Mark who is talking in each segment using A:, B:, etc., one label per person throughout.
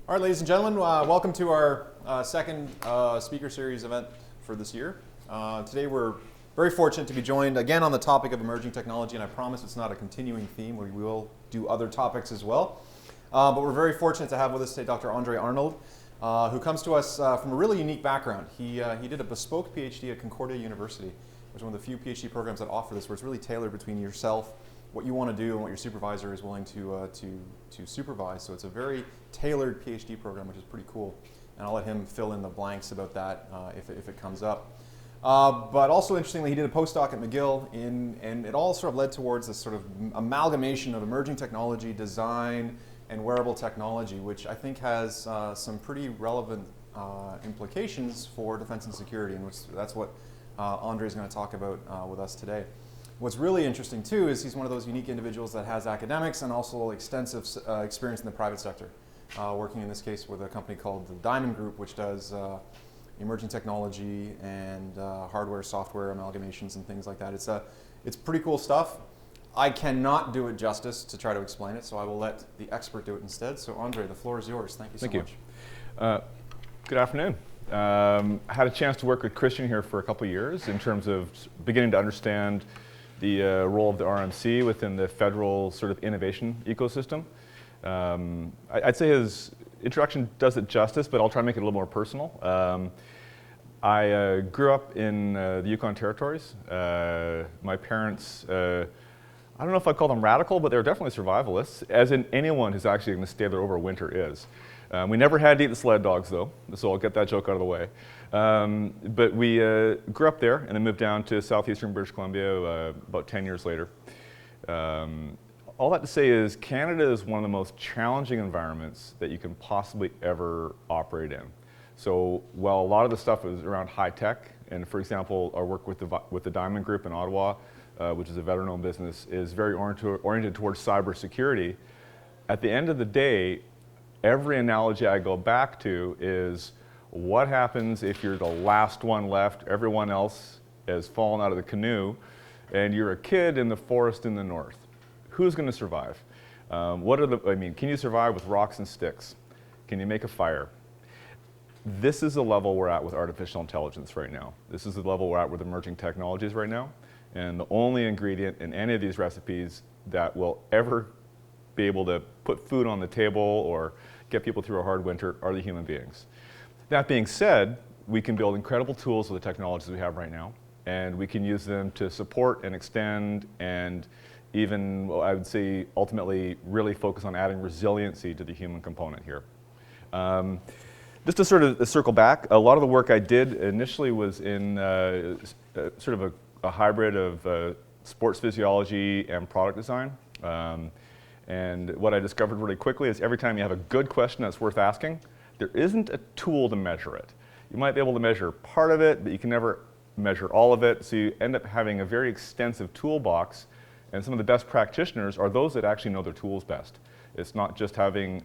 A: All right, ladies and gentlemen, welcome to our second speaker series event for this year. Today we're very fortunate to be joined again on the topic of emerging technology, and I promise it's not a continuing theme. We will do other topics as well. But we're very fortunate to have with us today Dr. Andre Arnold, who comes to us from a really unique background. He did a bespoke PhD at Concordia University, which is one of the few PhD programs that offer this, where it's really tailored between yourself, what you want to do, and what your supervisor is willing to supervise. So it's a very tailored PhD program, which is pretty cool. And I'll let him fill in the blanks about that if it comes up. But also interestingly, he did a postdoc at McGill, and it all sort of led towards this sort of amalgamation of emerging technology, design, and wearable technology, which I think has some pretty relevant implications for defense and security, and that's what Andre is going to talk about with us today. What's really interesting too is he's one of those unique individuals that has academics and also extensive experience in the private sector, working in this case with a company called the Diamond Group, which does emerging technology and hardware, software amalgamations and things like that. It's pretty cool stuff. I cannot do it justice to try to explain it, so I will let the expert do it instead. So Andre, the floor is yours. Thank you so much.
B: Good afternoon. I had a chance to work with Christian here for a couple of years in terms of beginning to understand the role of the RMC within the federal sort of innovation ecosystem. I'd say his introduction does it justice, but I'll try to make it a little more personal. I grew up in the Yukon Territories. My parents, I don't know if I'd call them radical, but they were definitely survivalists, as in anyone who's actually going to stay there over winter is. We never had to eat the sled dogs, though, so I'll get that joke out of the way. But we grew up there and then moved down to southeastern British Columbia about 10 years later. All that to say is Canada is one of the most challenging environments that you can possibly ever operate in. So while a lot of the stuff is around high tech, and for example, our work with the Diamond Group in Ottawa, which is a veteran-owned business, is very oriented towards cybersecurity, at the end of the day, every analogy I go back to is what happens if you're the last one left, everyone else has fallen out of the canoe, and you're a kid in the forest in the north. Who's going to survive? Can you survive with rocks and sticks? Can you make a fire? This is the level we're at with artificial intelligence right now. This is the level we're at with emerging technologies right now. And the only ingredient in any of these recipes that will ever be able to put food on the table or get people through a hard winter are the human beings. That being said, we can build incredible tools with the technologies we have right now, and we can use them to support and extend and even, well, I would say, ultimately really focus on adding resiliency to the human component here. Just to sort of circle back, a lot of the work I did initially was in sort of a hybrid of sports physiology and product design. And what I discovered really quickly is every time you have a good question that's worth asking, there isn't a tool to measure it. You might be able to measure part of it, but you can never measure all of it. So you end up having a very extensive toolbox, and some of the best practitioners are those that actually know their tools best. It's not just having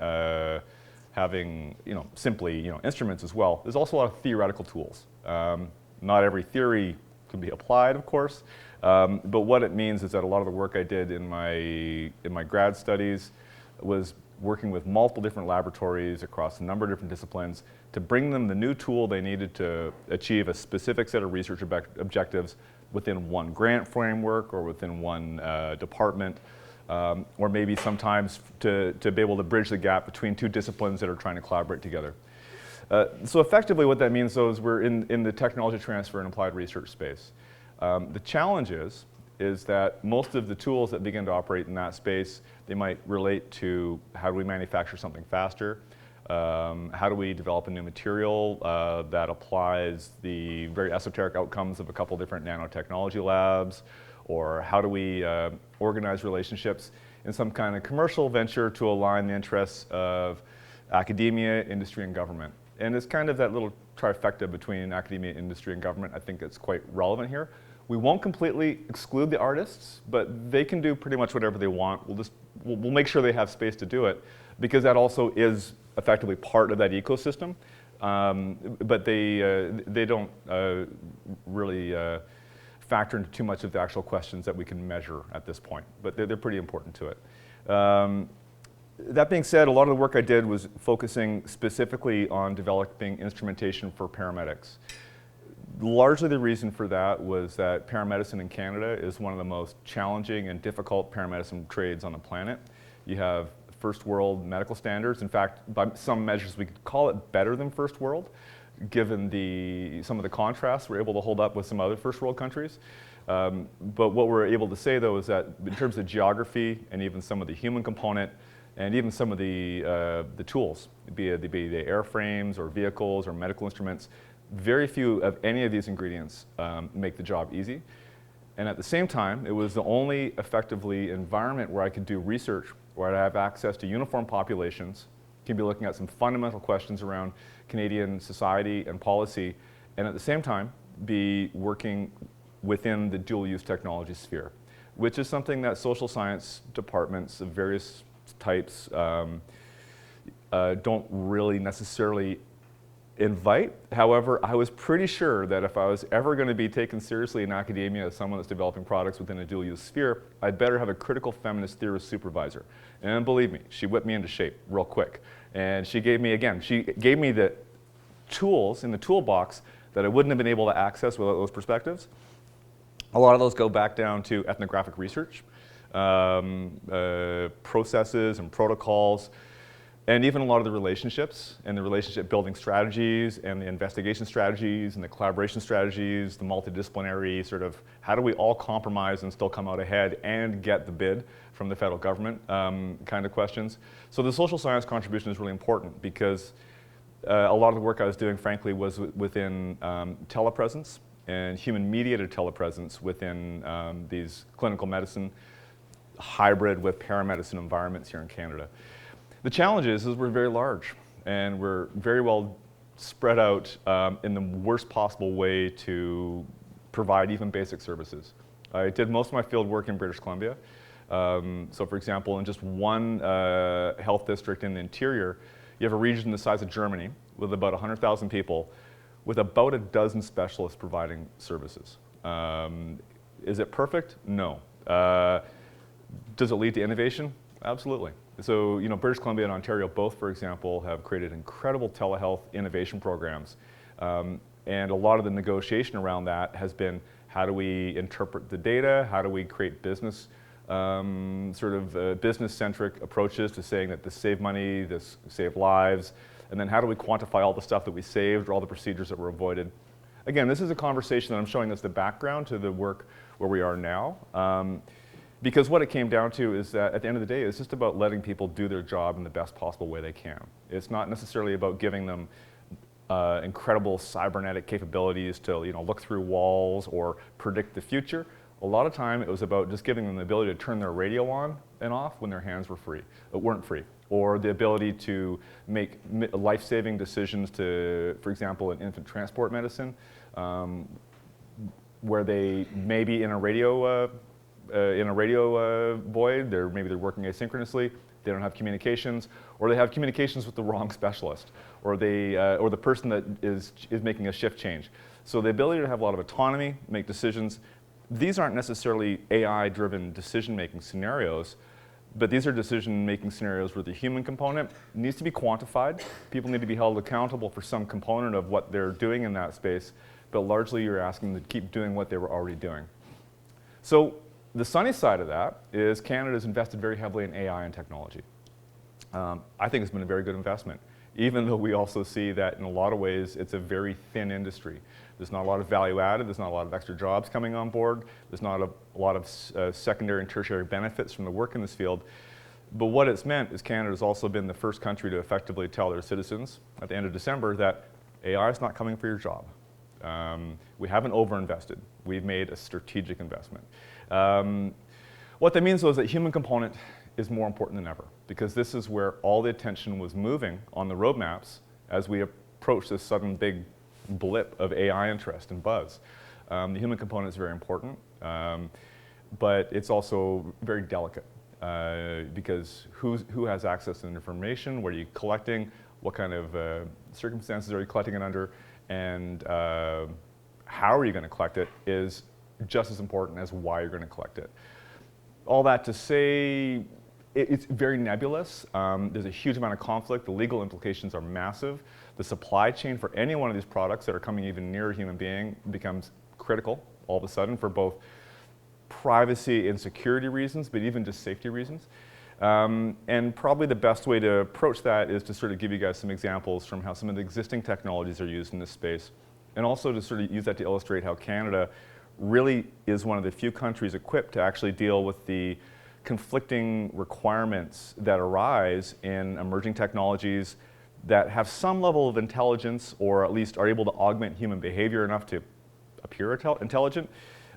B: simply instruments as well. There's also a lot of theoretical tools. Not every theory can be applied, of course, but what it means is that a lot of the work I did in my grad studies was working with multiple different laboratories across a number of different disciplines to bring them the new tool they needed to achieve a specific set of research objectives within one grant framework or within one department, or maybe sometimes to be able to bridge the gap between two disciplines that are trying to collaborate together. So effectively what that means, though, is we're in the technology transfer and applied research space. The challenge is that most of the tools that begin to operate in that space, they might relate to how do we manufacture something faster, how do we develop a new material that applies the very esoteric outcomes of a couple different nanotechnology labs, or how do we organize relationships in some kind of commercial venture to align the interests of academia, industry, and government. And it's kind of that little trifecta between academia, industry, and government. I think it's quite relevant here. We won't completely exclude the artists, but they can do pretty much whatever they want. We'll make sure they have space to do it, because that also is effectively part of that ecosystem. But they don't really factor into too much of the actual questions that we can measure at this point. But they're pretty important to it. That being said, a lot of the work I did was focusing specifically on developing instrumentation for paramedics. Largely the reason for that was that paramedicine in Canada is one of the most challenging and difficult paramedicine trades on the planet. You have first world medical standards. In fact, by some measures, we could call it better than first world, given some of the contrasts we're able to hold up with some other first world countries. But what we're able to say, though, is that in terms of geography and even some of the human component, and even some of the tools, be they airframes or vehicles or medical instruments, very few of any of these ingredients make the job easy. And at the same time, it was the only effectively environment where I could do research, where I'd have access to uniform populations, can be looking at some fundamental questions around Canadian society and policy, and at the same time, be working within the dual-use technology sphere, which is something that social science departments of various types don't really necessarily invite. However, I was pretty sure that if I was ever going to be taken seriously in academia as someone that's developing products within a dual-use sphere, I'd better have a critical feminist theorist supervisor. And believe me, she whipped me into shape real quick. And she gave me the tools in the toolbox that I wouldn't have been able to access without those perspectives. A lot of those go back down to ethnographic research, processes and protocols, and even a lot of the relationships and the relationship building strategies and the investigation strategies and the collaboration strategies, the multidisciplinary sort of how do we all compromise and still come out ahead and get the bid from the federal government kind of questions. So the social science contribution is really important because a lot of the work I was doing, frankly, was within telepresence and human-mediated telepresence within these clinical medicine hybrid with paramedicine environments here in Canada. The challenge is we're very large and we're very well spread out in the worst possible way to provide even basic services. I did most of my field work in British Columbia. So for example, in just one health district in the interior, you have a region the size of Germany with about 100,000 people with about a dozen specialists providing services. Is it perfect? No. Does it lead to innovation? Absolutely. So, British Columbia and Ontario both, for example, have created incredible telehealth innovation programs. And a lot of the negotiation around that has been how do we interpret the data? How do we create business, business-centric approaches to saying that this saved money, this saved lives, and then how do we quantify all the stuff that we saved or all the procedures that were avoided? Again, this is a conversation that I'm showing as the background to the work where we are now. Because what it came down to is that at the end of the day, it's just about letting people do their job in the best possible way they can. It's not necessarily about giving them incredible cybernetic capabilities to look through walls or predict the future. A lot of time it was about just giving them the ability to turn their radio on and off when their hands weren't free, or the ability to make life-saving decisions to, for example, in infant transport medicine, where they may be in a radio void, maybe they're working asynchronously, they don't have communications, or they have communications with the wrong specialist, or or the person that is making a shift change. So the ability to have a lot of autonomy, make decisions, these aren't necessarily AI-driven decision-making scenarios, but these are decision-making scenarios where the human component needs to be quantified. People need to be held accountable for some component of what they're doing in that space, but largely you're asking them to keep doing what they were already doing. So the sunny side of that is Canada's invested very heavily in AI and technology. I think it's been a very good investment, even though we also see that in a lot of ways it's a very thin industry. There's not a lot of value added, there's not a lot of extra jobs coming on board, there's not a lot of secondary and tertiary benefits from the work in this field. But what it's meant is Canada's also been the first country to effectively tell their citizens at the end of December that AI is not coming for your job. We haven't overinvested, we've made a strategic investment. What that means though is that human component is more important than ever, because this is where all the attention was moving on the roadmaps as we approach this sudden big blip of AI interest and buzz. The human component is very important, but it's also very delicate because who has access to the information, what are you collecting, what kind of circumstances are you collecting it under, and how are you going to collect it is just as important as why you're going to collect it. All that to say, It's very nebulous. There's a huge amount of conflict. The legal implications are massive. The supply chain for any one of these products that are coming even near a human being becomes critical all of a sudden for both privacy and security reasons, but even just safety reasons. And probably the best way to approach that is to sort of give you guys some examples from how some of the existing technologies are used in this space, and also to sort of use that to illustrate how Canada really is one of the few countries equipped to actually deal with the conflicting requirements that arise in emerging technologies that have some level of intelligence, or at least are able to augment human behavior enough to appear intelligent.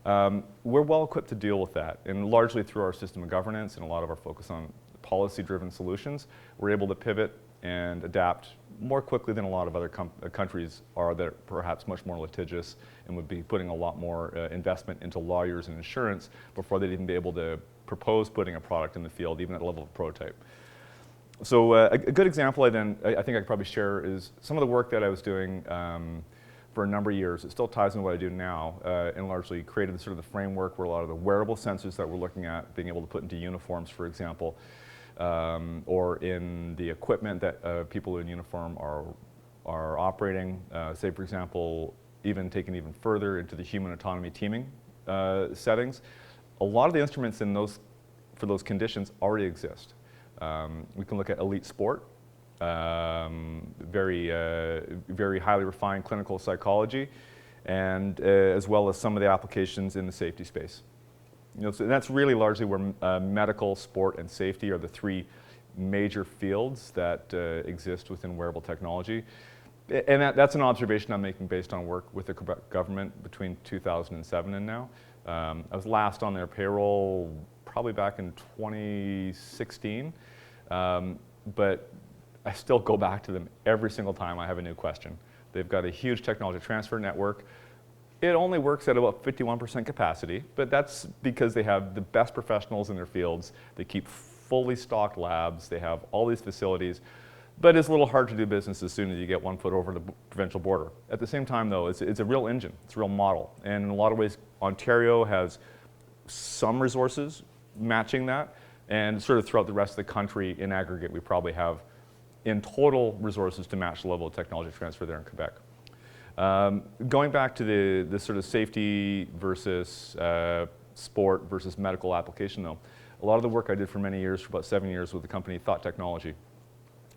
B: We're well equipped to deal with that, and largely through our system of governance and a lot of our focus on policy-driven solutions, we're able to pivot and adapt more quickly than a lot of other countries are that are perhaps much more litigious and would be putting a lot more investment into lawyers and insurance before they'd even be able to propose putting a product in the field, even at a level of prototype. So a good example I think I could probably share is some of the work that I was doing for a number of years. It still ties into what I do now, and largely created sort of the framework where a lot of the wearable sensors that we're looking at being able to put into uniforms, for example, or in the equipment that people in uniform are operating. Say, for example, even taken even further into the human autonomy teaming settings. A lot of the instruments for those conditions already exist. We can look at elite sport, very highly refined clinical psychology, and as well as some of the applications in the safety space. So that's really largely where medical, sport, and safety are the three major fields that exist within wearable technology. And that's an observation I'm making based on work with the Quebec government between 2007 and now. I was last on their payroll probably back in 2016, but I still go back to them every single time I have a new question. They've got a huge technology transfer network. It only works at about 51% capacity, but that's because they have the best professionals in their fields. They keep fully stocked labs. They have all these facilities, but it's a little hard to do business as soon as you get 1 foot over the provincial border. At the same time, though, it's a real engine. It's a real model. And in a lot of ways, Ontario has some resources matching that, and sort of throughout the rest of the country, in aggregate, we probably have in total resources to match the level of technology transfer there in Quebec. Going back to the sort of safety versus sport versus medical application, though, a lot of the work I did for many years, for about 7 years, with the company Thought Technology.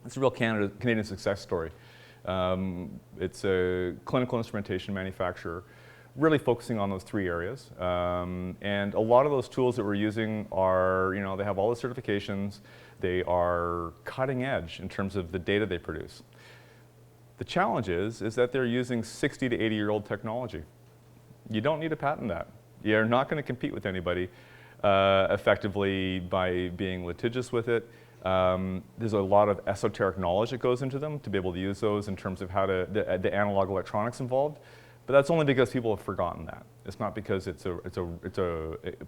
B: It's a real Canadian success story. It's a clinical instrumentation manufacturer, really focusing on those three areas. And a lot of those tools that we're using are, they have all the certifications. They are cutting edge in terms of the data they produce. The challenge is that they're using 60 to 80-year-old technology. You don't need to patent that. You're not going to compete with anybody effectively by being litigious with it. There's a lot of esoteric knowledge that goes into them to be able to use those in terms of how the analog electronics involved. But that's only because people have forgotten that. It's not because it's a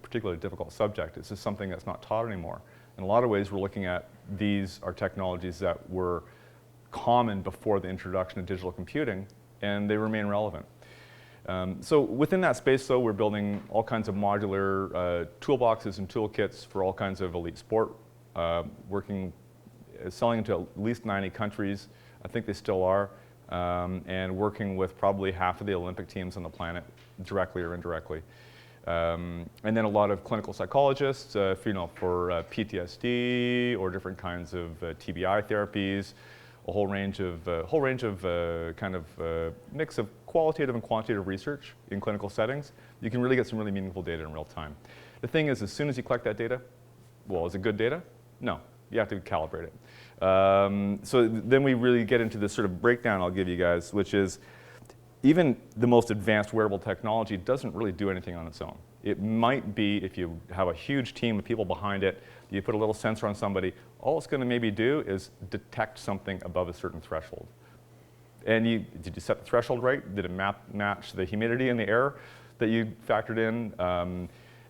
B: particularly difficult subject. It's just something that's not taught anymore. In a lot of ways, we're looking at these are technologies that were common before the introduction of digital computing, and they remain relevant. So within that space, though, we're building all kinds of modular toolboxes and toolkits for all kinds of elite sport, selling into at least 90 countries. I think they still are. And working with probably half of the Olympic teams on the planet, directly or indirectly. And then a lot of clinical psychologists, for PTSD or different kinds of TBI therapies, a whole range of mix of qualitative and quantitative research in clinical settings. You can really get some really meaningful data in real time. The thing is, as soon as you collect that data, well, is it good data? No, you have to calibrate it. So then we really get into this sort of breakdown I'll give you guys, which is even the most advanced wearable technology doesn't really do anything on its own. It might be, if you have a huge team of people behind it, you put a little sensor on somebody, all it's going to maybe do is detect something above a certain threshold. And did you set the threshold right? Did it match the humidity in the air that you factored in?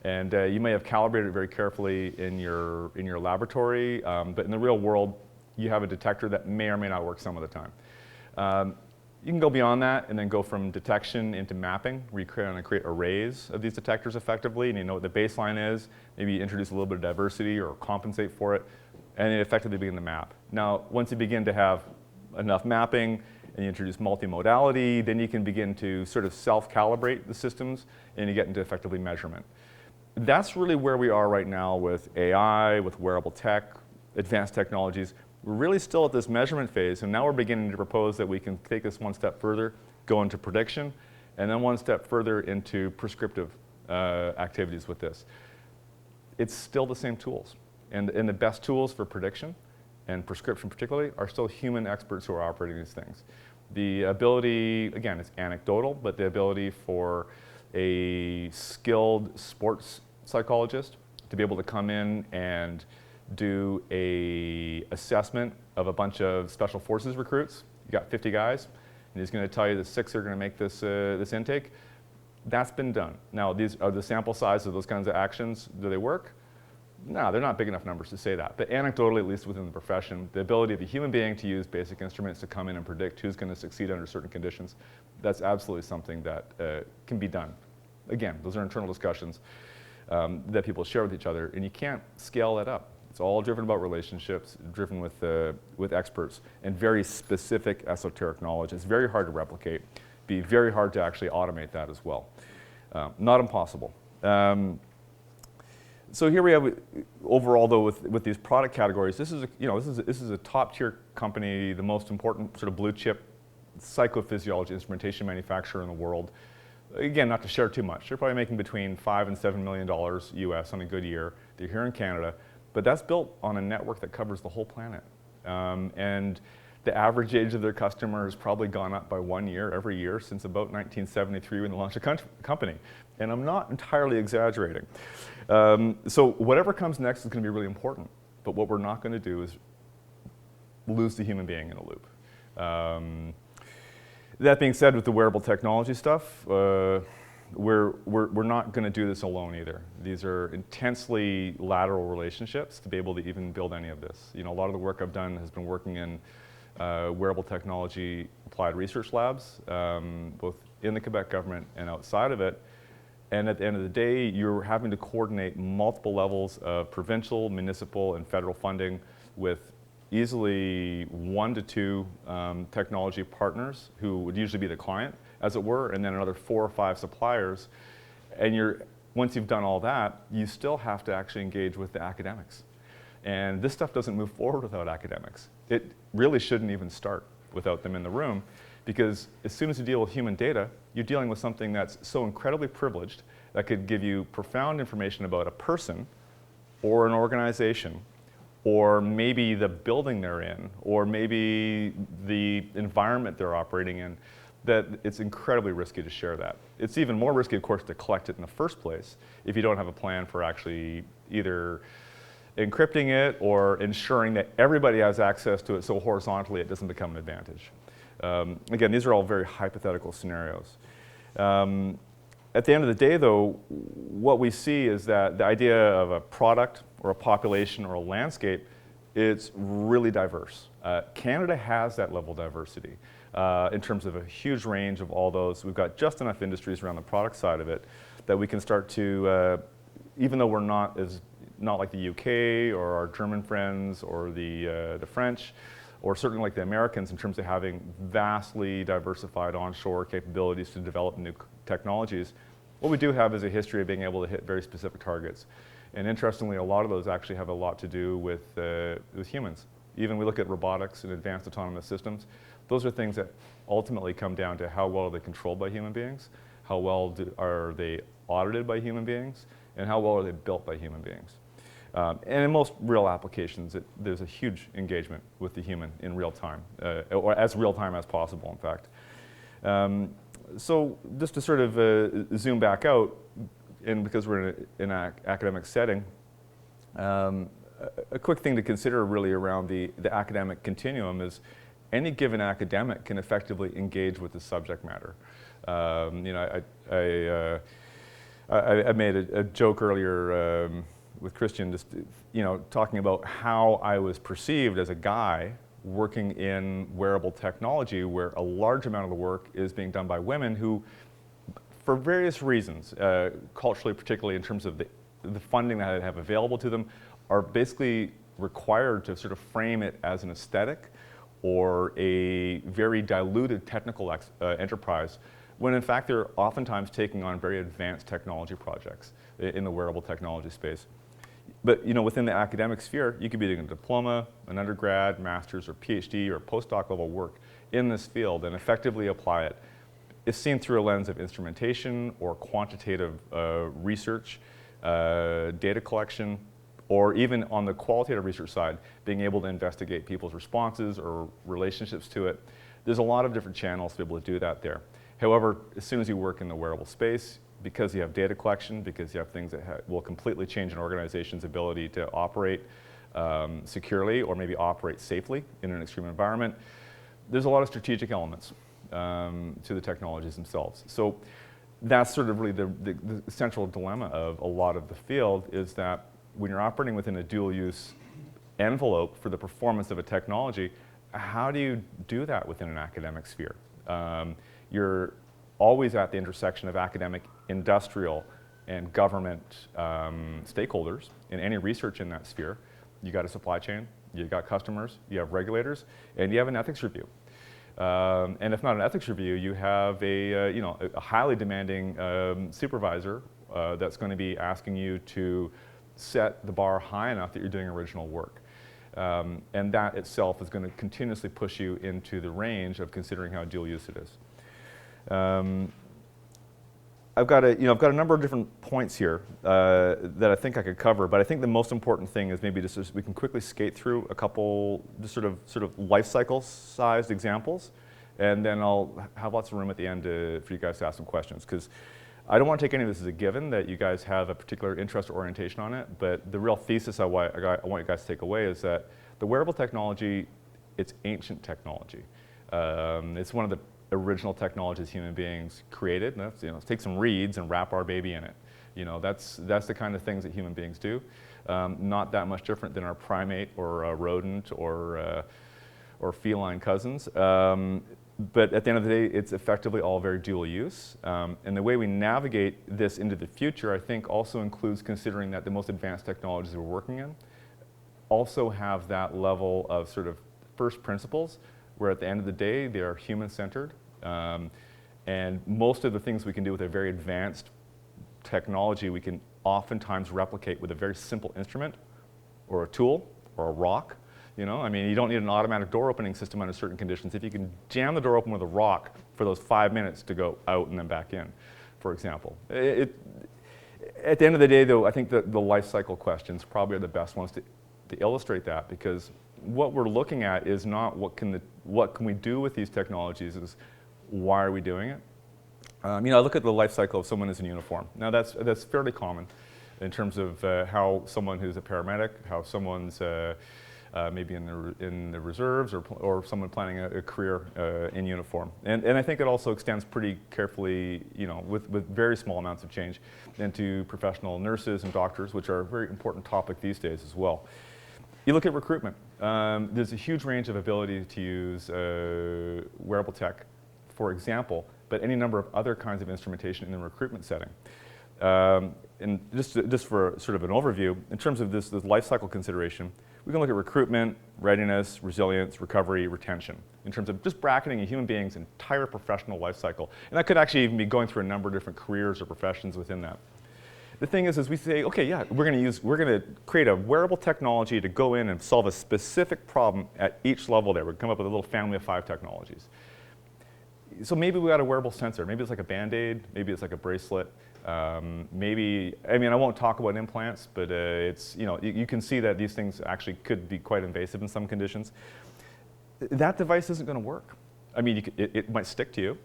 B: And you may have calibrated it very carefully in your laboratory, but in the real world, you have a detector that may or may not work some of the time. You can go beyond that and then go from detection into mapping, where you create arrays of these detectors effectively, and you know what the baseline is. Maybe you introduce a little bit of diversity or compensate for it, and you effectively begin to map. Now, once you begin to have enough mapping and you introduce multimodality, then you can begin to sort of self-calibrate the systems, and you get into effectively measurement. That's really where we are right now with AI, with wearable tech, advanced technologies. We're really still at this measurement phase, and now we're beginning to propose that we can take this one step further, go into prediction, and then one step further into prescriptive activities with this. It's still the same tools, and the best tools for prediction and prescription particularly are still human experts who are operating these things. The ability, again, it's anecdotal, but the ability for a skilled sports psychologist to be able to come in and do a assessment of a bunch of special forces recruits. You got 50 guys, and he's going to tell you that 6 are going to make this intake. That's been done. Now, these are the sample size of those kinds of actions. Do they work? No, they're not big enough numbers to say that. But anecdotally, at least within the profession, the ability of a human being to use basic instruments to come in and predict who's going to succeed under certain conditions, that's absolutely something that can be done. Again, those are internal discussions that people share with each other, and you can't scale that up. It's all driven about relationships, driven with experts, and very specific esoteric knowledge. It's very hard to replicate. Be very hard to actually automate that as well. Not impossible. So here we have, overall though, with these product categories, this is a top-tier company, the most important sort of blue-chip psychophysiology instrumentation manufacturer in the world. Again, not to share too much. They're probably making between $5 and $7 million US on a good year. They're here in Canada. But that's built on a network that covers the whole planet. And the average age of their customer has probably gone up by 1 year every year since about 1973 when they launched the company. And I'm not entirely exaggerating. So whatever comes next is going to be really important. But what we're not going to do is lose the human being in a loop. That being said, with the wearable technology stuff, we're not going to do this alone either. These are intensely lateral relationships to be able to even build any of this. You know, a lot of the work I've done has been working in wearable technology applied research labs, both in the Quebec government and outside of it. And at the end of the day, you're having to coordinate multiple levels of provincial, municipal, and federal funding with easily 1 to 2 technology partners who would usually be the client, as it were, and then another 4 or 5 suppliers. And once you've done all that, you still have to actually engage with the academics. And this stuff doesn't move forward without academics. It really shouldn't even start without them in the room, because as soon as you deal with human data, you're dealing with something that's so incredibly privileged that could give you profound information about a person or an organization, or maybe the building they're in, or maybe the environment they're operating in, that it's incredibly risky to share that. It's even more risky, of course, to collect it in the first place if you don't have a plan for actually either encrypting it or ensuring that everybody has access to it so horizontally it doesn't become an advantage. Again, these are all very hypothetical scenarios. At the end of the day, though, what we see is that the idea of a product or a population or a landscape, it's really diverse. Canada has that level of diversity in terms of a huge range of all those. We've got just enough industries around the product side of it that we can start to, even though we're not like the UK or our German friends or the French, or certainly like the Americans in terms of having vastly diversified onshore capabilities to develop new technologies, what we do have is a history of being able to hit very specific targets. And interestingly, a lot of those actually have a lot to do with humans. Even we look at robotics and advanced autonomous systems, those are things that ultimately come down to how well are they controlled by human beings, how well are they audited by human beings, and how well are they built by human beings. And in most real applications, there's a huge engagement with the human in real time, or as real time as possible, in fact. So just to sort of zoom back out, and because we're in an academic setting, a quick thing to consider really around the academic continuum is any given academic can effectively engage with the subject matter. You know, I made a joke earlier with Christian, just talking about how I was perceived as a guy working in wearable technology where a large amount of the work is being done by women who, for various reasons, culturally particularly in terms of the funding that they have available to them, are basically required to sort of frame it as an aesthetic or a very diluted technical enterprise, when in fact they're oftentimes taking on very advanced technology projects in the wearable technology space. But within the academic sphere, you could be doing a diploma, an undergrad, master's, or PhD, or postdoc level work in this field and effectively apply it. It's seen through a lens of instrumentation or quantitative research, data collection, or even on the qualitative research side, being able to investigate people's responses or relationships to it. There's a lot of different channels to be able to do that there. However, as soon as you work in the wearable space, because you have data collection, because you have things that will completely change an organization's ability to operate securely or maybe operate safely in an extreme environment, there's a lot of strategic elements to the technologies themselves. So that's sort of really the central dilemma of a lot of the field, is that when you're operating within a dual-use envelope for the performance of a technology, how do you do that within an academic sphere? You're always at the intersection of academic, industrial, and government stakeholders in any research in that sphere. You got a supply chain, you got customers, you have regulators, and you have an ethics review. And if not an ethics review, you have a highly demanding supervisor that's going to be asking you to set the bar high enough that you're doing original work. And that itself is going to continuously push you into the range of considering how dual use it is. I've got a number of different points here that I think I could cover, but I think the most important thing is maybe just we can quickly skate through a couple just sort of life cycle sized examples, and then I'll have lots of room at the end for you guys to ask some questions, because I don't want to take any of this as a given that you guys have a particular interest or orientation on it, but the real thesis I want you guys to take away is that the wearable technology, it's ancient technology. It's one of the original technologies human beings created. And that's, take some reeds and wrap our baby in it. That's the kind of things that human beings do. Not that much different than our primate or rodent or feline cousins. But at the end of the day, it's effectively all very dual use. And the way we navigate this into the future, I think, also includes considering that the most advanced technologies we're working in also have that level of sort of first principles, where at the end of the day, they are human-centered. And most of the things we can do with a very advanced technology, we can oftentimes replicate with a very simple instrument or a tool or a rock. You don't need an automatic door opening system under certain conditions. If you can jam the door open with a rock for those 5 minutes to go out and then back in, for example. At the end of the day, though, I think that the life cycle questions probably are the best ones to illustrate that, because what we're looking at is not what can we do with these technologies, is why are we doing it? I look at the life cycle of someone who's in uniform. Now that's fairly common in terms of how someone who's a paramedic, how someone's maybe in the reserves, or someone planning a career in uniform. And I think it also extends pretty carefully, with very small amounts of change, into professional nurses and doctors, which are a very important topic these days as well. You look at recruitment. There's a huge range of ability to use wearable tech, for example, but any number of other kinds of instrumentation in the recruitment setting. And just for sort of an overview, in terms of this life cycle consideration, we can look at recruitment, readiness, resilience, recovery, retention, in terms of just bracketing a human being's entire professional life cycle. And that could actually even be going through a number of different careers or professions within that. The thing is we say, okay, yeah, we're going to create a wearable technology to go in and solve a specific problem at each level there. We're going to come up with a little family of 5 technologies. So maybe we got a wearable sensor. Maybe it's like a Band-Aid. Maybe it's like a bracelet. I won't talk about implants, but you can see that these things actually could be quite invasive in some conditions. That device isn't going to work. It might stick to you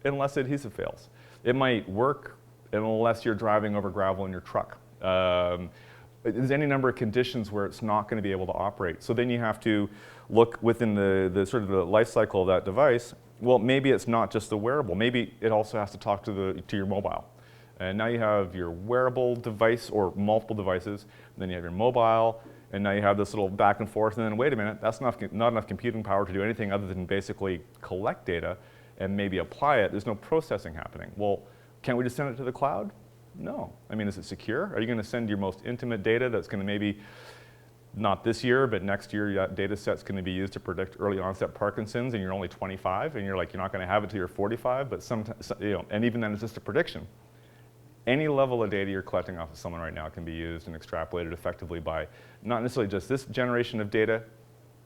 B: unless the adhesive fails. It might work unless you're driving over gravel in your truck. There's any number of conditions where it's not going to be able to operate. So then you have to look within the sort of the life cycle of that device. Well, maybe it's not just the wearable. Maybe it also has to talk to your mobile. And now you have your wearable device or multiple devices. Then you have your mobile, And now you have this little back and forth, and then wait a minute, that's not enough computing power to do anything other than basically collect data and maybe apply it. There's no processing happening. Well, can't we just send it to the cloud? No. I mean, is it secure? Are you going to send your most intimate data that's going to maybe, not this year, but next year, that data set's going to be used to predict early onset Parkinson's, and you're only 25, and you're like, you're not going to have it till you're 45, but sometimes, and even then it's just a prediction. Any level of data you're collecting off of someone right now can be used and extrapolated effectively by not necessarily just this generation of data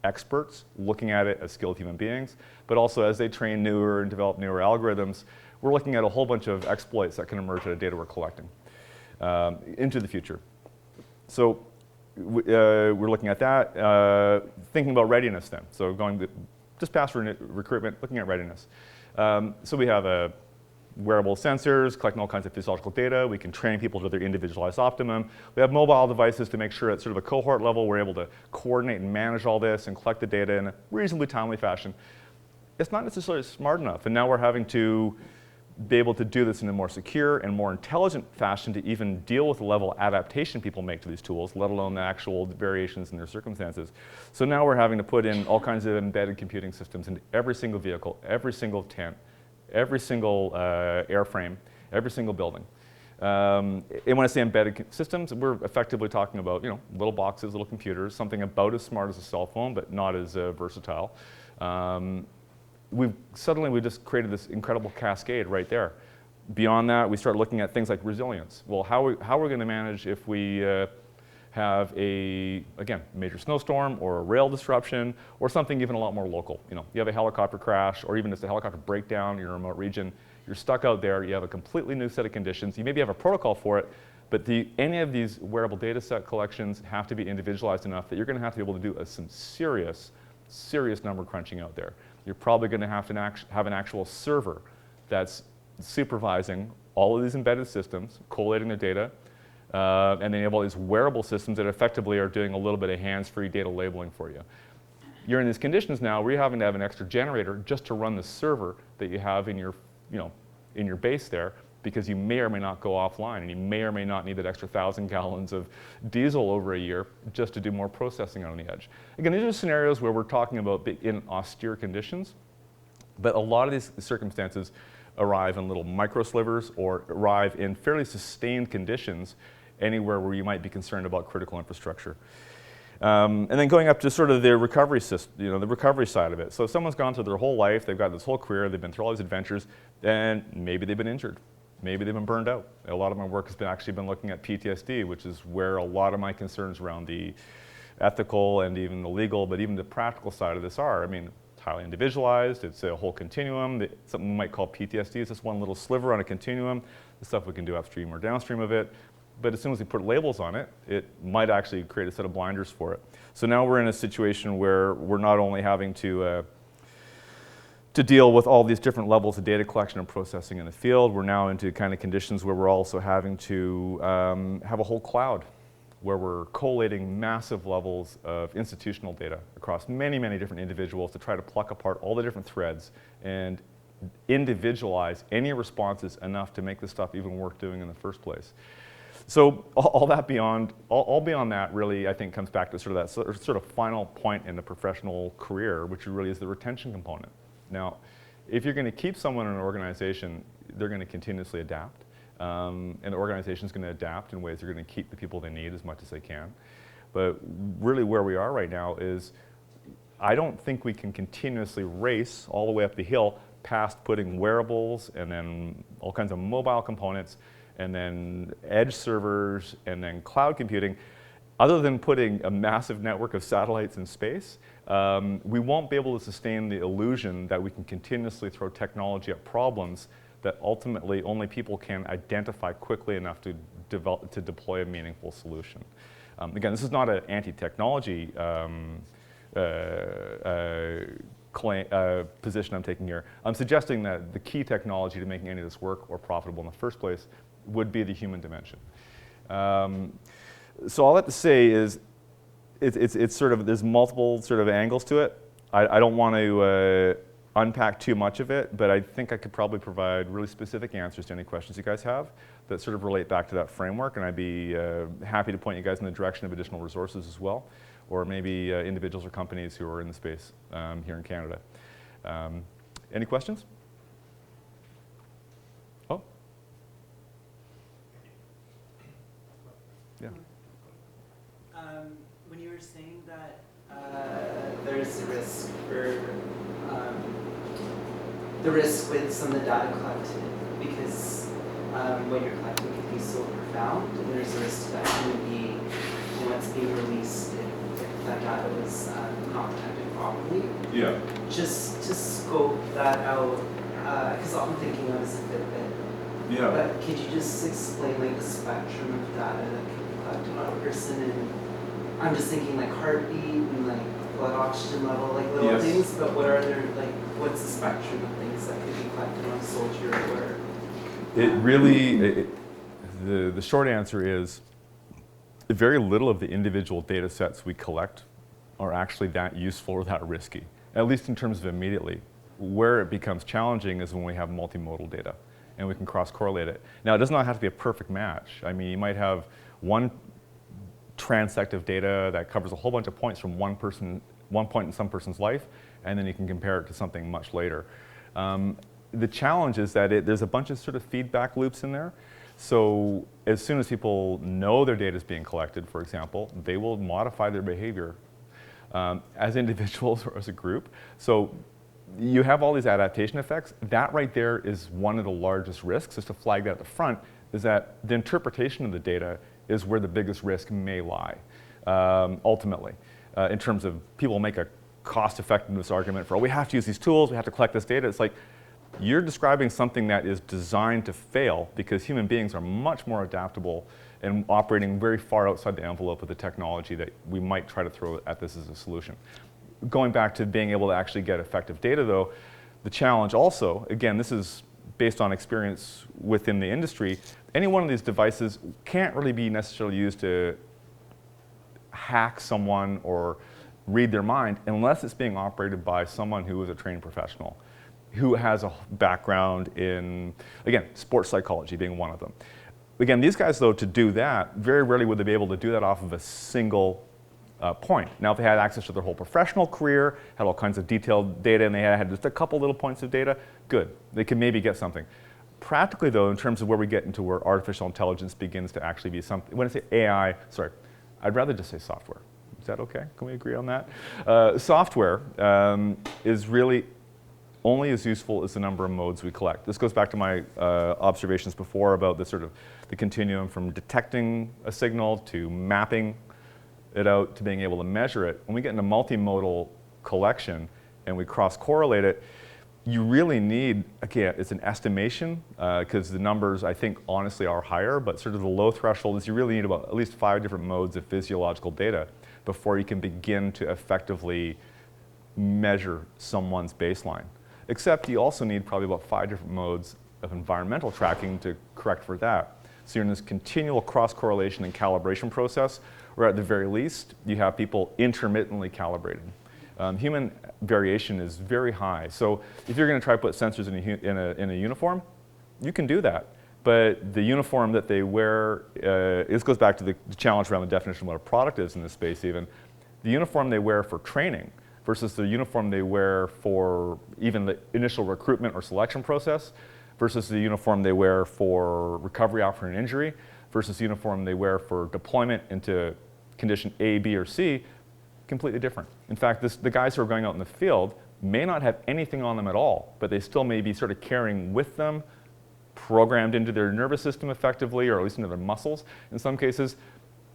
B: experts looking at it as skilled human beings, but also as they train newer and develop newer algorithms, we're looking at a whole bunch of exploits that can emerge out of data we're collecting into the future. So we're looking at that, thinking about readiness then. So going just past recruitment, looking at readiness. So we have wearable sensors, collecting all kinds of physiological data. We can train people to their individualized optimum. We have mobile devices to make sure at sort of a cohort level we're able to coordinate and manage all this and collect the data in a reasonably timely fashion. It's not necessarily smart enough, and now we're having to be able to do this in a more secure and more intelligent fashion to even deal with the level of adaptation people make to these tools, let alone the actual variations in their circumstances. So now we're having to put in all kinds of embedded computing systems into every single vehicle, every single tent, every single airframe, every single building. And when I say embedded systems, we're effectively talking about little boxes, little computers, something about as smart as a cell phone, but not as versatile. We've just created this incredible cascade right there. Beyond that, we start looking at things like resilience. Well, how are we going to manage if we have again, major snowstorm or a rail disruption or something even a lot more local? You have a helicopter crash or even just a helicopter breakdown in a remote region. You're stuck out there. You have a completely new set of conditions. You maybe have a protocol for it, but any of these wearable data set collections have to be individualized enough that you're going to have to be able to do some serious number crunching out there. You're probably going to have an actual server that's supervising all of these embedded systems, collating their data, and then you have all these wearable systems that effectively are doing a little bit of hands-free data labeling for you. You're in these conditions now where you're having to have an extra generator just to run the server that you have in your, in your base there, because you may or may not go offline, and you may or may not need that extra 1,000 gallons of diesel over a year just to do more processing on the edge. Again, these are scenarios where we're talking about in austere conditions, but a lot of these circumstances arrive in little micro slivers or arrive in fairly sustained conditions anywhere where you might be concerned about critical infrastructure. And then going up to sort of the recovery system, the recovery side of it. So if someone's gone through their whole life, they've got this whole career, they've been through all these adventures, and maybe they've been injured. Maybe they've been burned out. A lot of my work has actually been looking at PTSD, which is where a lot of my concerns around the ethical and even the legal, but even the practical side of this are. I mean, it's highly individualized. It's a whole continuum. Something we might call PTSD is just one little sliver on a continuum. The stuff we can do upstream or downstream of it. But as soon as we put labels on it, it might actually create a set of blinders for it. So now we're in a situation where we're not only having to deal with all these different levels of data collection and processing in the field, we're now into kind of conditions where we're also having to have a whole cloud where we're collating massive levels of institutional data across many, many different individuals to try to pluck apart all the different threads and individualize any responses enough to make this stuff even worth doing in the first place. So all beyond that really, I think, comes back to sort of that sort of final point in the professional career, which really is the retention component. Now, if you're going to keep someone in an organization, they're going to continuously adapt. And the organization is going to adapt in ways that are going to keep the people they need as much as they can. But really where we are right now is I don't think we can continuously race all the way up the hill past putting wearables and then all kinds of mobile components and then edge servers and then cloud computing. Other than putting a massive network of satellites in space, we won't be able to sustain the illusion that we can continuously throw technology at problems that ultimately only people can identify quickly enough to deploy a meaningful solution. Again, this is not an anti-technology position I'm taking here. I'm suggesting that the key technology to making any of this work or profitable in the first place would be the human dimension. So all I have to say is it's sort of, there's multiple sort of angles to it. I don't want to unpack too much of it, but I think I could probably provide really specific answers to any questions you guys have that sort of relate back to that framework, and I'd be happy to point you guys in the direction of additional resources as well, or maybe individuals or companies who are in the space here in Canada. Any questions? Oh. Yeah.
C: When you were saying that there's a risk for the risk with some of the data collected, because what you're collecting can be so profound, and there's a risk that can be, what's being released if that data was not protected properly.
B: Yeah.
C: Just to scope that out, because all I'm thinking of is a Fitbit.
B: Yeah.
C: But could you just explain like the spectrum of data that can be collected on a person? And I'm just thinking like heartbeat and like blood oxygen level, like little
B: Yes.
C: things. But what are there like? What's the spectrum of things that could be collected on a soldier? Or
B: It really, the short answer is very little of the individual data sets we collect are actually that useful or that risky, at least in terms of immediately. Where it becomes challenging is when we have multimodal data and we can cross-correlate it. Now, it does not have to be a perfect match. I mean, you might have one transect of data that covers a whole bunch of points from one point in some person's life, and then you can compare it to something much later. The challenge is that there's a bunch of sort of feedback loops in there. So as soon as people know their data is being collected, for example, they will modify their behavior as individuals or as a group. So you have all these adaptation effects. That right there is one of the largest risks, just to flag that at the front, is that the interpretation of the data is where the biggest risk may lie, ultimately, in terms of people make a cost-effectiveness argument for, oh, we have to use these tools, we have to collect this data. It's like, you're describing something that is designed to fail because human beings are much more adaptable and operating very far outside the envelope of the technology that we might try to throw at this as a solution. Going back to being able to actually get effective data though, the challenge also, again, this is based on experience within the industry, any one of these devices can't really be necessarily used to hack someone or read their mind unless it's being operated by someone who is a trained professional, who has a background in, again, sports psychology being one of them. Again, these guys though, to do that, very rarely would they be able to do that off of a single point. Now, if they had access to their whole professional career, had all kinds of detailed data, and they had just a couple little points of data, good. They could maybe get something. Practically though, in terms of where we get into where artificial intelligence begins to actually be something, when I say AI, sorry, I'd rather just say software. Is that okay? Can we agree on that? Software is really only as useful as the number of modes we collect. This goes back to my observations before about the sort of the continuum from detecting a signal to mapping it out to being able to measure it. When we get into multimodal collection and we cross-correlate it, you really need, again, it's an estimation because the numbers I think honestly are higher, but sort of the low threshold is you really need about at least 5 different modes of physiological data before you can begin to effectively measure someone's baseline. Except you also need probably about 5 different modes of environmental tracking to correct for that. So you're in this continual cross-correlation and calibration process, where at the very least, you have people intermittently calibrated. Human variation is very high. So if you're going to try to put sensors in a uniform, you can do that. But the uniform that they wear, this goes back to the challenge around the definition of what a product is in this space even. The uniform they wear for training versus the uniform they wear for even the initial recruitment or selection process versus the uniform they wear for recovery after an injury versus the uniform they wear for deployment into condition A, B, or C, completely different. In fact, the guys who are going out in the field may not have anything on them at all, but they still may be sort of carrying with them, programmed into their nervous system effectively, or at least into their muscles in some cases,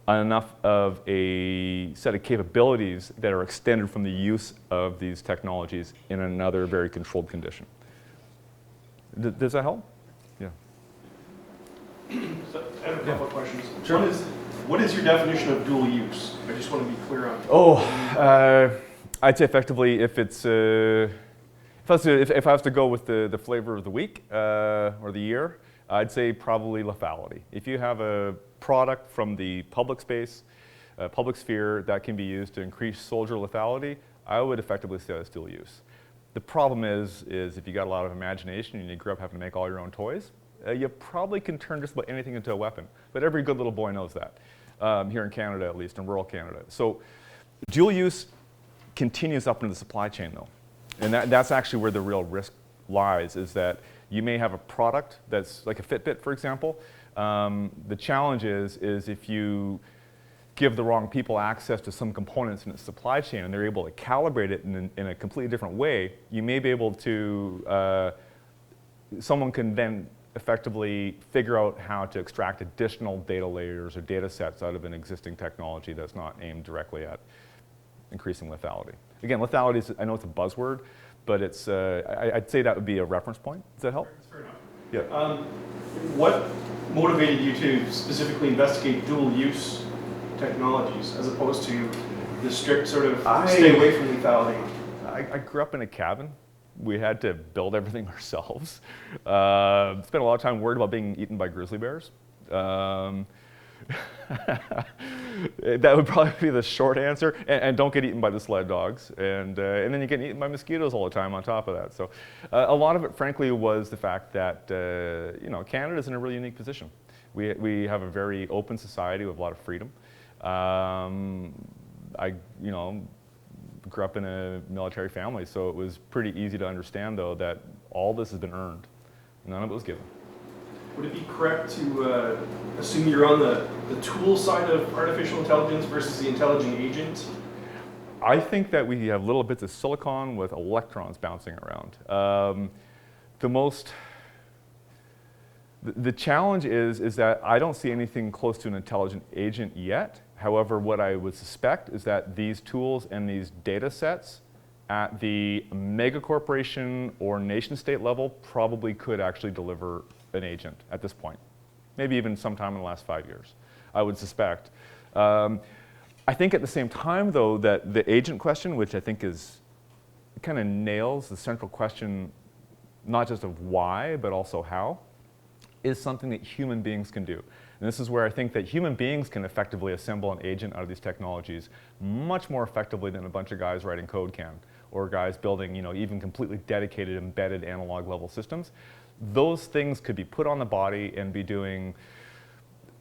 B: enough of a set of capabilities that are extended from the use of these technologies in another very controlled condition. Does that help? Yeah.
D: So I have a couple of questions.
B: Sure.
D: What is your definition of dual use? I just want to be clear on.
B: I'd say effectively if it's if I was to go with the flavor of the week or the year, I'd say probably lethality. If you have a product from the public space, public sphere that can be used to increase soldier lethality, I would effectively say that's dual use. The problem is if you got a lot of imagination and you grew up having to make all your own toys, you probably can turn just about anything into a weapon. But every good little boy knows that, here in Canada at least, in rural Canada. So dual use continues up into the supply chain though. And that's actually where the real risk lies, is that you may have a product that's like a Fitbit, for example. The challenge is if you give the wrong people access to some components in its supply chain and they're able to calibrate it in a completely different way, you may be able to, someone can then effectively figure out how to extract additional data layers or data sets out of an existing technology that's not aimed directly at increasing lethality. Again, lethality is, I know it's a buzzword, but it's, I'd say that would be a reference point. Does that help?
D: That's fair enough.
B: Yeah.
D: What motivated you to specifically investigate dual use technologies as opposed to the strict sort of stay away from lethality?
B: I grew up in a cabin. We had to build everything ourselves. Spent a lot of time worried about being eaten by grizzly bears. That would probably be the short answer. And don't get eaten by the sled dogs. And then you get eaten by mosquitoes all the time on top of that. So a lot of it, frankly, was the fact that Canada's in a really unique position. We have a very open society with a lot of freedom. I grew up in a military family, so it was pretty easy to understand, though, that all this has been earned. None of it was given.
D: Would it be correct to assume you're on the tool side of artificial intelligence versus the intelligent agent?
B: I think that we have little bits of silicon with electrons bouncing around. The challenge is that I don't see anything close to an intelligent agent yet. However, what I would suspect is that these tools and these data sets at the mega corporation or nation state level probably could actually deliver an agent at this point. Maybe even sometime in the last 5 years, I would suspect. I think at the same time, though, that the agent question, which I think kind of nails the central question, not just of why, but also how, is something that human beings can do. And this is where I think that human beings can effectively assemble an agent out of these technologies much more effectively than a bunch of guys writing code can, or guys building, even completely dedicated, embedded analog level systems. Those things could be put on the body and be doing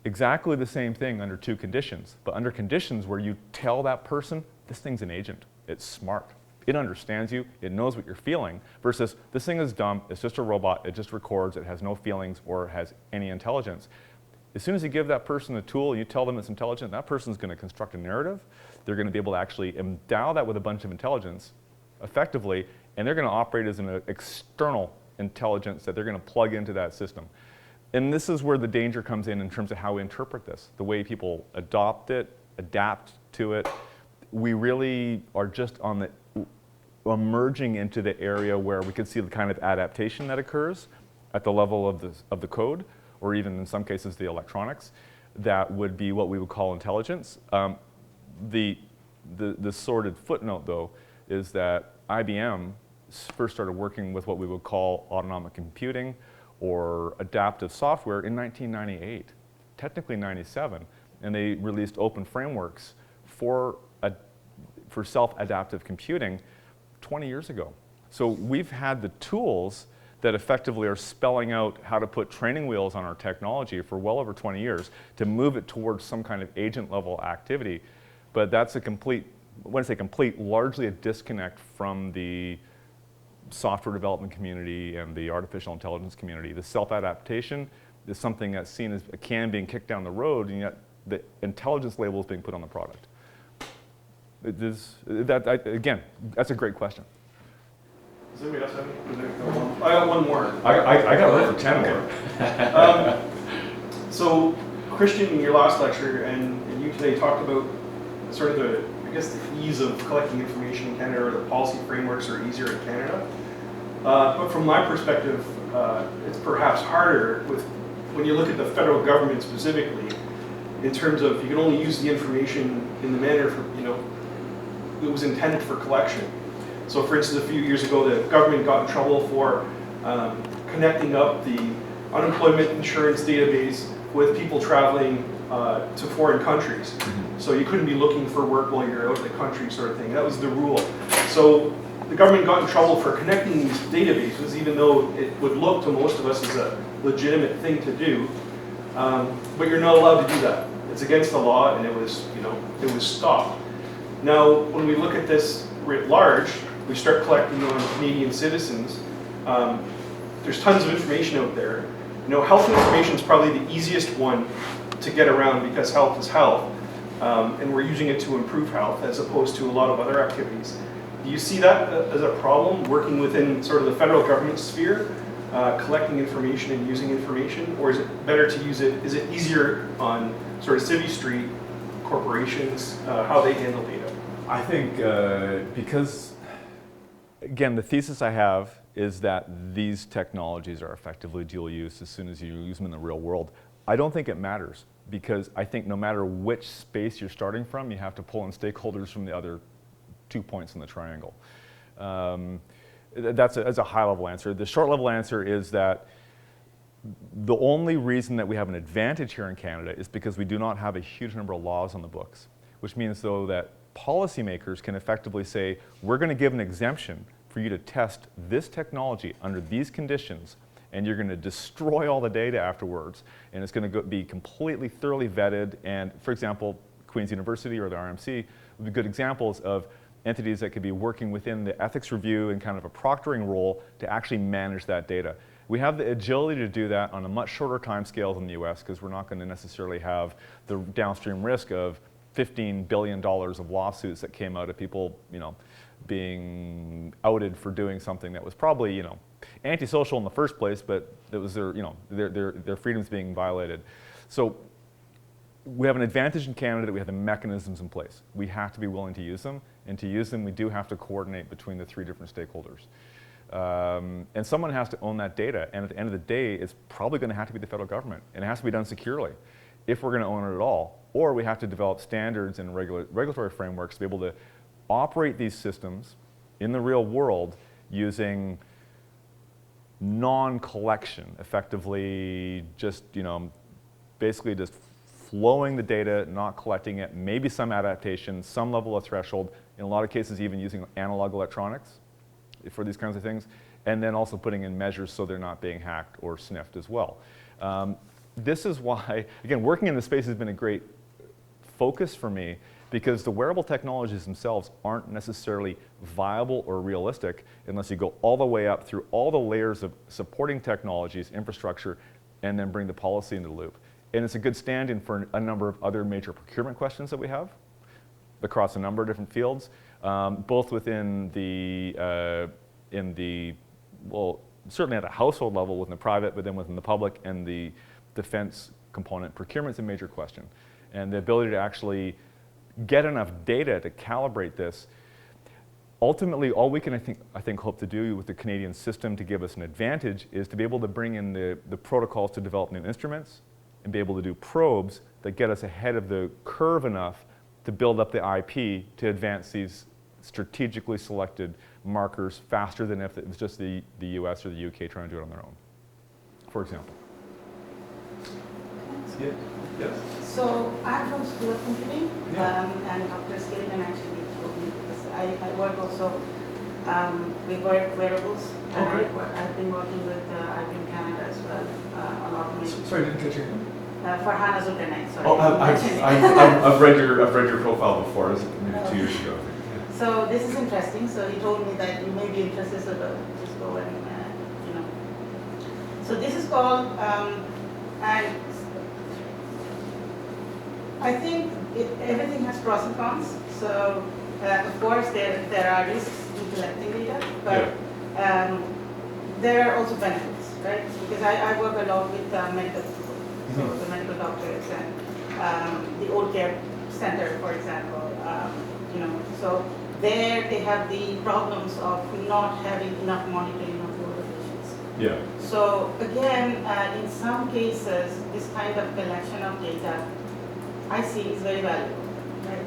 B: exactly the same thing under two conditions, but under conditions where you tell that person, this thing's an agent, it's smart. It understands you, it knows what you're feeling, versus this thing is dumb, it's just a robot, it just records, it has no feelings or has any intelligence. As soon as you give that person a tool and you tell them it's intelligent, that person's going to construct a narrative. They're going to be able to actually endow that with a bunch of intelligence effectively, and they're going to operate as an external intelligence that they're going to plug into that system. And this is where the danger comes in terms of how we interpret this, the way people adopt it, adapt to it. We really are just on the emerging into the area where we can see the kind of adaptation that occurs at the level of the code, or even in some cases the electronics, that would be what we would call intelligence. The sordid footnote, though, is that IBM first started working with what we would call autonomic computing or adaptive software in 1998, technically 97, and they released open frameworks for self-adaptive computing 20 years ago. So we've had the tools that effectively are spelling out how to put training wheels on our technology for well over 20 years to move it towards some kind of agent level activity. But that's a complete, when I say complete, largely a disconnect from the software development community and the artificial intelligence community. The self-adaptation is something that's seen as a can being kicked down the road, and yet the intelligence label is being put on the product. Again, that's a great question.
D: Does anybody else have any? I got one more.
B: I got room for 10 more.
D: So, Christian, in your last lecture and you today talked about sort of the ease of collecting information in Canada, or the policy frameworks are easier in Canada. But from my perspective, it's perhaps harder when you look at the federal government specifically, in terms of you can only use the information in the manner it was intended for collection. So for instance, a few years ago, the government got in trouble for connecting up the unemployment insurance database with people traveling to foreign countries. Mm-hmm. So you couldn't be looking for work while you're out in the country, sort of thing. That was the rule. So the government got in trouble for connecting these databases, even though it would look to most of us as a legitimate thing to do. But you're not allowed to do that. It's against the law, and it was stopped. Now, when we look at this writ large, we start collecting on Canadian citizens. There's tons of information out there. Health information is probably the easiest one to get around because health is health, and we're using it to improve health as opposed to a lot of other activities. Do you see that as a problem, working within sort of the federal government sphere, collecting information and using information, or is it better to use it? Is it easier on sort of Civvy Street corporations, how they handle data?
B: I think because, again, the thesis I have is that these technologies are effectively dual use as soon as you use them in the real world. I don't think it matters, because I think no matter which space you're starting from, you have to pull in stakeholders from the other 2 points in the triangle. That's a high-level answer. The short-level answer is that the only reason that we have an advantage here in Canada is because we do not have a huge number of laws on the books, which means, though, that policymakers can effectively say, we're going to give an exemption for you to test this technology under these conditions, and you're going to destroy all the data afterwards, and it's going to be completely thoroughly vetted. And, for example, Queen's University or the RMC would be good examples of entities that could be working within the ethics review and kind of a proctoring role to actually manage that data. We have the agility to do that on a much shorter time scale than the US, because we're not going to necessarily have the downstream risk of $15 billion of lawsuits that came out of people, being outed for doing something that was probably, antisocial in the first place, but it was their freedoms being violated. So we have an advantage in Canada that we have the mechanisms in place. We have to be willing to use them, and to use them, we do have to coordinate between the 3 different stakeholders. And someone has to own that data, and at the end of the day, it's probably going to have to be the federal government, and it has to be done securely if we're going to own it at all. Or we have to develop standards and regulatory frameworks to be able to operate these systems in the real world using non-collection, effectively just, basically just flowing the data, not collecting it, maybe some adaptation, some level of threshold, in a lot of cases even using analog electronics for these kinds of things, and then also putting in measures so they're not being hacked or sniffed as well. This is why, again, working in this space has been a great focus for me, because the wearable technologies themselves aren't necessarily viable or realistic unless you go all the way up through all the layers of supporting technologies, infrastructure, and then bring the policy into the loop. And it's a good stand-in for a number of other major procurement questions that we have across a number of different fields, both within certainly at a household level within the private, but then within the public and the defense component. Procurement's a major question. And the ability to actually get enough data to calibrate this. Ultimately, all we can, I think, hope to do with the Canadian system to give us an advantage is to be able to bring in the protocols to develop new instruments and be able to do probes that get us ahead of the curve enough to build up the IP to advance these strategically selected markers faster than if it was just the US or the UK trying to do it on their own, for example.
D: Yeah. Yes.
E: So I'm from School of Computing, and Dr. Skeleton actually told me, because I work also with wearables.
D: Okay.
E: I've been working with IBM Canada as well on automation.
D: Sorry, I didn't catch your name.
E: Farhana Zulkarnain, sorry.
B: Oh, I've read your profile before. It was maybe 2 years ago. Yeah.
E: So this is interesting. So he told me that you may be interested, so just go and So this is called and I think everything has pros and cons. So of course there are risks in collecting data, but there are also benefits, right? Because I work a lot with medical people, so the medical doctors and the old care center, for example. So there they have the problems of not having enough monitoring of older patients.
B: Yeah.
E: So again, in some cases, this kind of collection of data I see is very valuable. Right?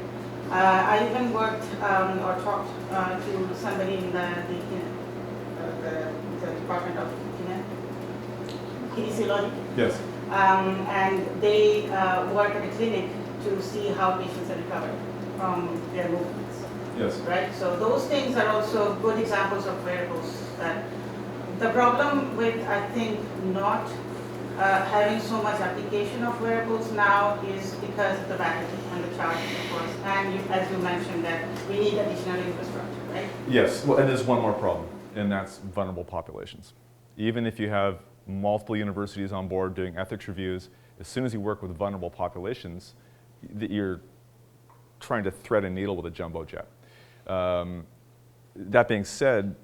E: I even worked or talked to somebody in the Department of Kinesiology.
B: Yes.
E: And they work at a clinic to see how patients are recovered from their movements.
A: Yes.
E: right? So those things are also good examples of wearables. That the problem with, I think, not having so much application of wearables now is because of the battery and the charging, of course. And as you mentioned, that we need additional infrastructure, right?
B: Yes, well, and there's one more problem, and that's vulnerable populations. Even if you have multiple universities on board doing ethics reviews, as soon as you work with vulnerable populations, you're trying to thread a needle with a jumbo jet. That being said,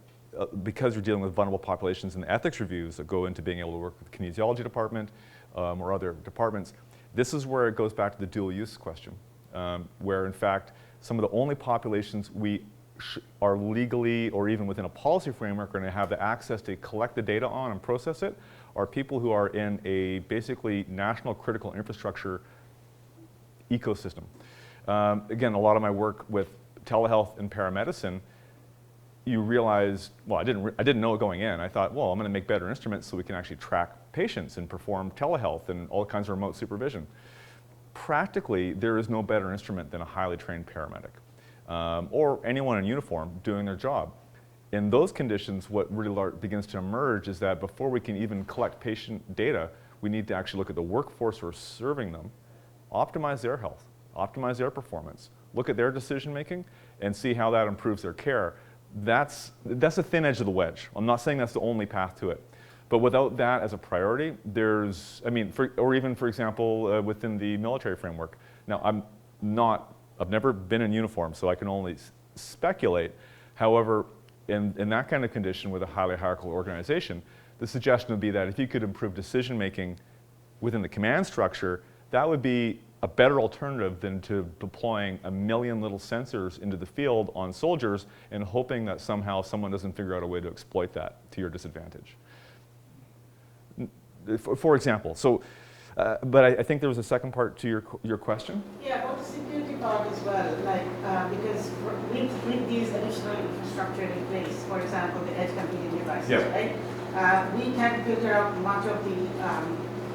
B: because you're dealing with vulnerable populations in the ethics reviews that go into being able to work with the kinesiology department or other departments, this is where it goes back to the dual use question, where in fact some of the only populations we are legally or even within a policy framework going to have the access to collect the data on and process it are people who are in a basically national critical infrastructure ecosystem. Again, a lot of my work with telehealth and paramedicine, you realize, well, I didn't know it going in. I thought, well, I'm going to make better instruments so we can actually track patients and perform telehealth and all kinds of remote supervision. Practically, there is no better instrument than a highly trained paramedic or anyone in uniform doing their job. In those conditions, what really begins to emerge is that before we can even collect patient data, we need to actually look at the workforce who are serving them, optimize their health, optimize their performance, look at their decision making, and see how that improves their care. That's the thin edge of the wedge. I'm not saying that's the only path to it. But without that as a priority, there's, or even for example, within the military framework. Now, I've never been in uniform, so I can only speculate. However, in that kind of condition with a highly hierarchical organization, the suggestion would be that if you could improve decision making within the command structure, that would be a better alternative than to deploying 1 million little sensors into the field on soldiers and hoping that somehow someone doesn't figure out a way to exploit that to your disadvantage. For example, so, but I think there was a second part to your question.
E: Yeah, about the security part as well, like, because with these additional infrastructure in place, for example, the edge computing devices,
A: Yeah.
E: right? We can filter out much of the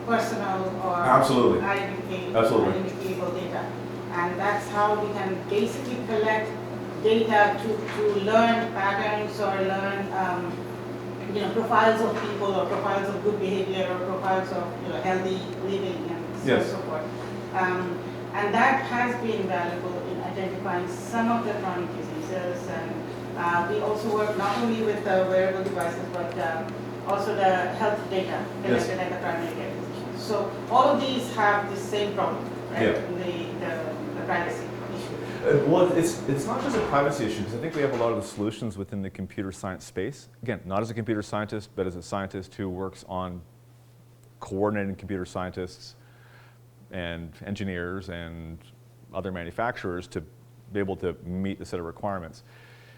E: personal or
A: Absolutely.
E: identifiable data. And that's how we can basically collect data to learn patterns or learn profiles of people or profiles of good behavior or profiles of healthy living and so on and so forth. And that has been valuable in identifying some of the chronic diseases. And we also work not only with the wearable devices, but also the health data collected at the primary care physician. So all of these have the same problem, right?
A: Yeah.
E: The privacy issue.
B: Well, it's not just a privacy issue, because I think we have a lot of the solutions within the computer science space. Again, not as a computer scientist, but as a scientist who works on coordinating computer scientists and engineers and other manufacturers to be able to meet the set of requirements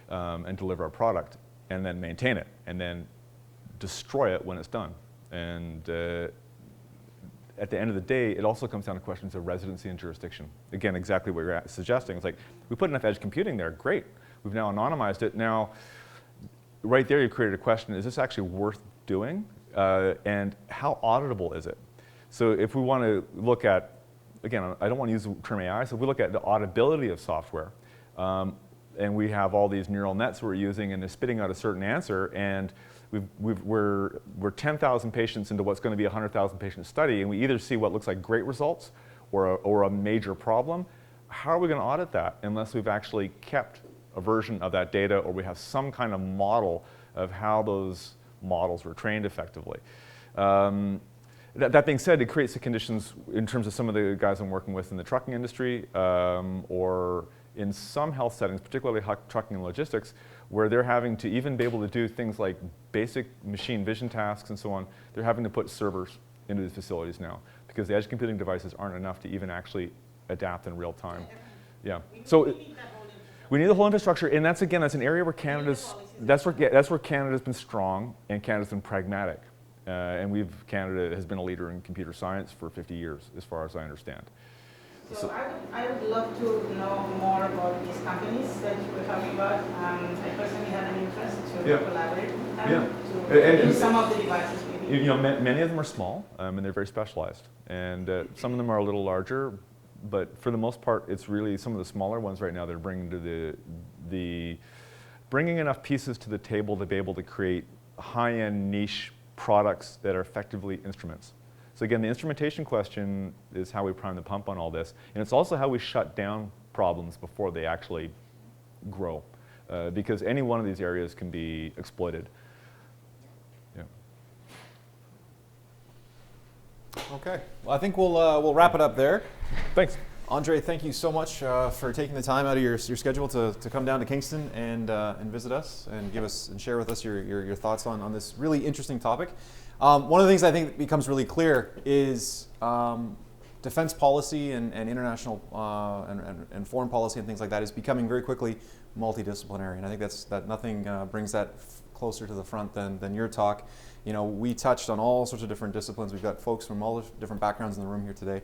B: and deliver a product, and then maintain it, and then destroy it when it's done. And at the end of the day, it also comes down to questions of residency and jurisdiction. Again, exactly what you're suggesting. It's like, we put enough edge computing there, great. We've now anonymized it. Now, right there you created a question, is this actually worth doing? And how auditable is it? So if we want to look at, again, I don't want to use the term AI, so if we look at the auditability of software, and we have all these neural nets we're using and they're spitting out a certain answer, and we're 10,000 patients into what's going to be a 100,000 patient study, and we either see what looks like great results or a major problem. How are we going to audit that unless we've actually kept a version of that data, or we have some kind of model of how those models were trained effectively? That being said, it creates the conditions in terms of some of the guys I'm working with in the trucking industry, or in some health settings, particularly trucking and logistics, where they're having to even be able to do things like basic machine vision tasks and so on. They're having to put servers into these facilities now because the edge computing devices aren't enough to even actually adapt in real time. Yeah. So we need the whole infrastructure, and that's again, that's an area where that's where Canada's been strong and Canada's been pragmatic, and Canada has been a leader in computer science for 50 years, as far as I understand.
E: So I would love to know more about these companies that you were talking about. I personally have an interest to collaborate with them, to use some of the devices maybe.
B: Many of them are small, and they're very specialized. And some of them are a little larger, but for the most part, it's really some of the smaller ones right now that are bringing to bringing enough pieces to the table to be able to create high-end niche products that are effectively instruments. So again, the instrumentation question is how we prime the pump on all this, and it's also how we shut down problems before they actually grow, because any one of these areas can be exploited. Yeah.
A: Okay. Well, I think we'll wrap it up there.
B: Thanks.
A: Andre, thank you so much for taking the time out of your schedule to come down to Kingston and visit us and give us and share with us your thoughts on this really interesting topic. One of the things I think becomes really clear is defense policy and international and foreign policy and things like that is becoming very quickly multidisciplinary, and I think that nothing brings that closer to the front than your talk. You know, we touched on all sorts of different disciplines. We've got folks from all different backgrounds in the room here today.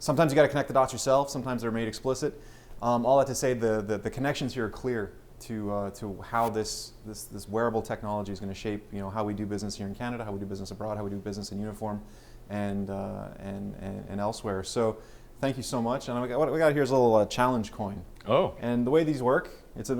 A: Sometimes you got to connect the dots yourself. Sometimes they're made explicit. All that to say, the connections here are clear to how this wearable technology is going to shape, you know, how we do business here in Canada, how we do business abroad, how we do business in uniform, and elsewhere. So, thank you so much. And what we got here is a little challenge coin.
B: Oh.
A: And the way these work, it's I'm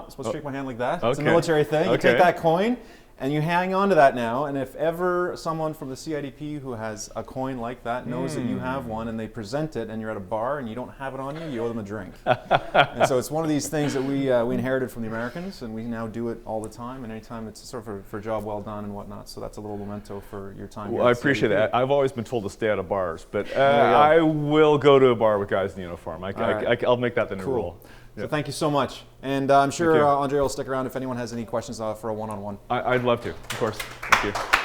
A: supposed to shake my hand like that. It's a
B: Okay.
A: military thing. You
B: Okay.
A: take that coin. And you hang on to that now, and if ever someone from the CIDP who has a coin like that knows that you have one and they present it and you're at a bar and you don't have it on you, you owe them a drink. And so it's one of these things that we inherited from the Americans, and we now do it all the time, and anytime it's sort of for a job well done and whatnot. So that's a little memento for your time here
B: Well, I
A: at
B: appreciate
A: CIDP.
B: that. I've always been told to stay out of bars, but
A: you go.
B: I will go to a bar with guys in uniform.
A: right.
B: I'll make that the new
A: Cool.
B: rule.
A: So
B: Yeah.
A: thank you so much. And I'm
B: Thank
A: sure
B: you.
A: Andre will stick around if anyone has any questions for a one-on-one.
B: I'd love to, of course. Thank you.